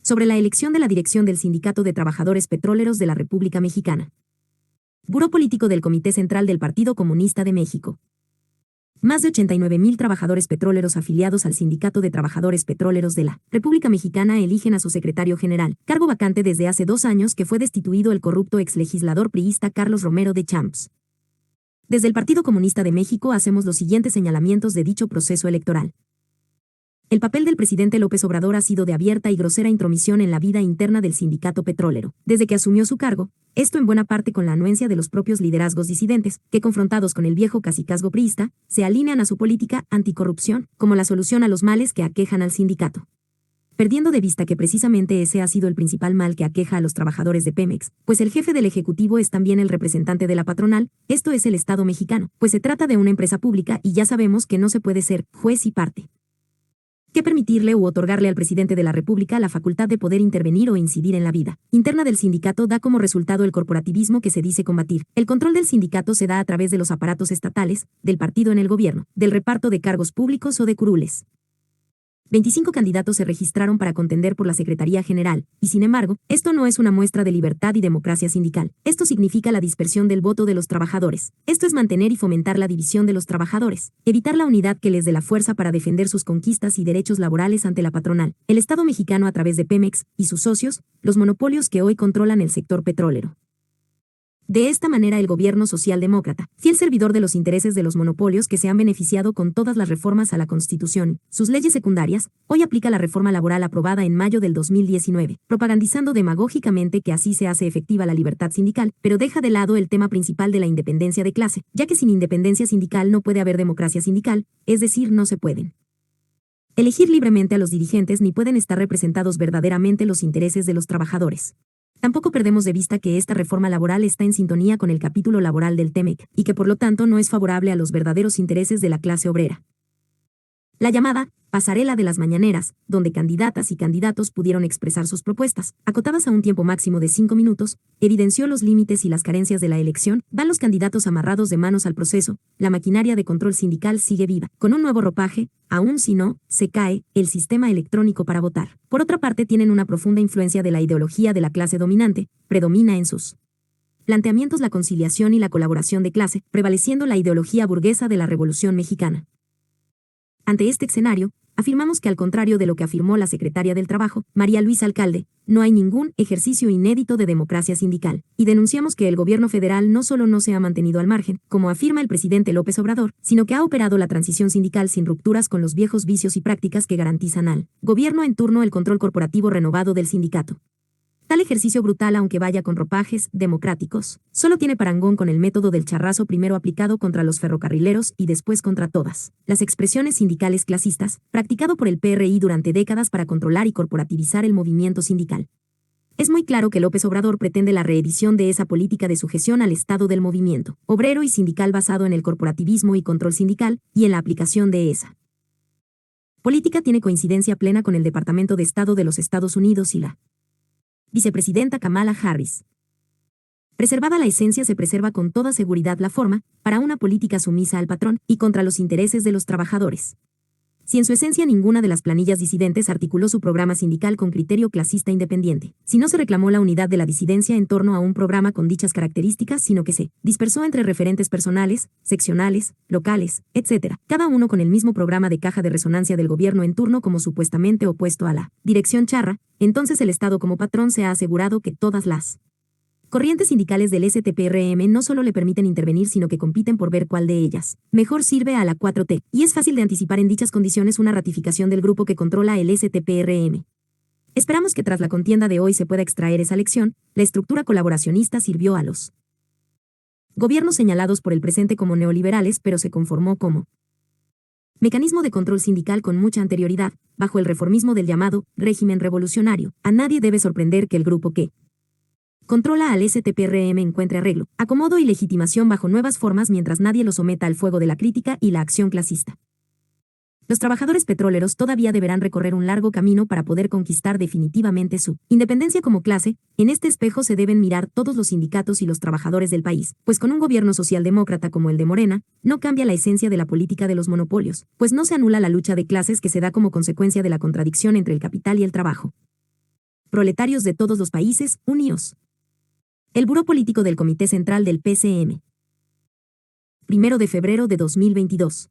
sobre la elección de la dirección del Sindicato de Trabajadores Petroleros de la República Mexicana. Buró Político del Comité Central del Partido Comunista de México. Más de 89,000 trabajadores petroleros afiliados al Sindicato de Trabajadores Petroleros de la República Mexicana eligen a su secretario general, cargo vacante desde hace 2 años que fue destituido el corrupto exlegislador priista Carlos Romero de Champs. Desde el Partido Comunista de México hacemos los siguientes señalamientos de dicho proceso electoral. El papel del presidente López Obrador ha sido de abierta y grosera intromisión en la vida interna del sindicato petrolero, desde que asumió su cargo, esto en buena parte con la anuencia de los propios liderazgos disidentes, que confrontados con el viejo cacicazgo priista, se alinean a su política anticorrupción como la solución a los males que aquejan al sindicato. Perdiendo de vista que precisamente ese ha sido el principal mal que aqueja a los trabajadores de Pemex, pues el jefe del Ejecutivo es también el representante de la patronal, esto es el Estado mexicano, pues se trata de una empresa pública y ya sabemos que no se puede ser juez y parte. Que permitirle u otorgarle al presidente de la República la facultad de poder intervenir o incidir en la vida interna del sindicato da como resultado el corporativismo que se dice combatir. El control del sindicato se da a través de los aparatos estatales, del partido en el gobierno, del reparto de cargos públicos o de curules. 25 candidatos se registraron para contender por la Secretaría General, y sin embargo, esto no es una muestra de libertad y democracia sindical. Esto significa la dispersión del voto de los trabajadores. Esto es mantener y fomentar la división de los trabajadores, evitar la unidad que les dé la fuerza para defender sus conquistas y derechos laborales ante la patronal, el Estado mexicano a través de Pemex y sus socios, los monopolios que hoy controlan el sector petrolero. De esta manera el gobierno socialdemócrata, fiel servidor de los intereses de los monopolios que se han beneficiado con todas las reformas a la Constitución, sus leyes secundarias, hoy aplica la reforma laboral aprobada en mayo del 2019, propagandizando demagógicamente que así se hace efectiva la libertad sindical, pero deja de lado el tema principal de la independencia de clase, ya que sin independencia sindical no puede haber democracia sindical, es decir, no se pueden elegir libremente a los dirigentes ni pueden estar representados verdaderamente los intereses de los trabajadores. Tampoco perdemos de vista que esta reforma laboral está en sintonía con el capítulo laboral del TEMEC, y que por lo tanto no es favorable a los verdaderos intereses de la clase obrera. La llamada pasarela de las mañaneras, donde candidatas y candidatos pudieron expresar sus propuestas, acotadas a un tiempo máximo de 5 minutos, evidenció los límites y las carencias de la elección, van los candidatos amarrados de manos al proceso, la maquinaria de control sindical sigue viva, con un nuevo ropaje, aun si no, se cae, el sistema electrónico para votar. Por otra parte tienen una profunda influencia de la ideología de la clase dominante, predomina en sus planteamientos la conciliación y la colaboración de clase, prevaleciendo la ideología burguesa de la Revolución Mexicana. Ante este escenario, afirmamos que al contrario de lo que afirmó la secretaria del Trabajo, María Luisa Alcalde, no hay ningún ejercicio inédito de democracia sindical, y denunciamos que el gobierno federal no solo no se ha mantenido al margen, como afirma el presidente López Obrador, sino que ha operado la transición sindical sin rupturas con los viejos vicios y prácticas que garantizan al gobierno en turno el control corporativo renovado del sindicato. Tal ejercicio brutal, aunque vaya con ropajes democráticos, solo tiene parangón con el método del charrazo primero aplicado contra los ferrocarrileros y después contra todas las expresiones sindicales clasistas, practicado por el PRI durante décadas para controlar y corporativizar el movimiento sindical. Es muy claro que López Obrador pretende la reedición de esa política de sujeción al estado del movimiento obrero y sindical basado en el corporativismo y control sindical, y en la aplicación de esa política tiene coincidencia plena con el Departamento de Estado de los Estados Unidos y la vicepresidenta Kamala Harris. Preservada la esencia se preserva con toda seguridad la forma, para una política sumisa al patrón y contra los intereses de los trabajadores. Si en su esencia ninguna de las planillas disidentes articuló su programa sindical con criterio clasista independiente, si no se reclamó la unidad de la disidencia en torno a un programa con dichas características, sino que se dispersó entre referentes personales, seccionales, locales, etc., cada uno con el mismo programa de caja de resonancia del gobierno en turno como supuestamente opuesto a la dirección charra, entonces el Estado como patrón se ha asegurado que todas las corrientes sindicales del STPRM no solo le permiten intervenir sino que compiten por ver cuál de ellas mejor sirve a la 4T, y es fácil de anticipar en dichas condiciones una ratificación del grupo que controla el STPRM. Esperamos que tras la contienda de hoy se pueda extraer esa lección. La estructura colaboracionista sirvió a los gobiernos señalados por el presente como neoliberales, pero se conformó como mecanismo de control sindical con mucha anterioridad, bajo el reformismo del llamado régimen revolucionario. A nadie debe sorprender que el grupo que controla al STPRM encuentre arreglo, acomodo y legitimación bajo nuevas formas mientras nadie lo someta al fuego de la crítica y la acción clasista. Los trabajadores petroleros todavía deberán recorrer un largo camino para poder conquistar definitivamente su independencia como clase. En este espejo se deben mirar todos los sindicatos y los trabajadores del país, pues con un gobierno socialdemócrata como el de Morena, no cambia la esencia de la política de los monopolios, pues no se anula la lucha de clases que se da como consecuencia de la contradicción entre el capital y el trabajo. Proletarios de todos los países, uníos. El Buró Político del Comité Central del PCM. 1 de febrero de 2022.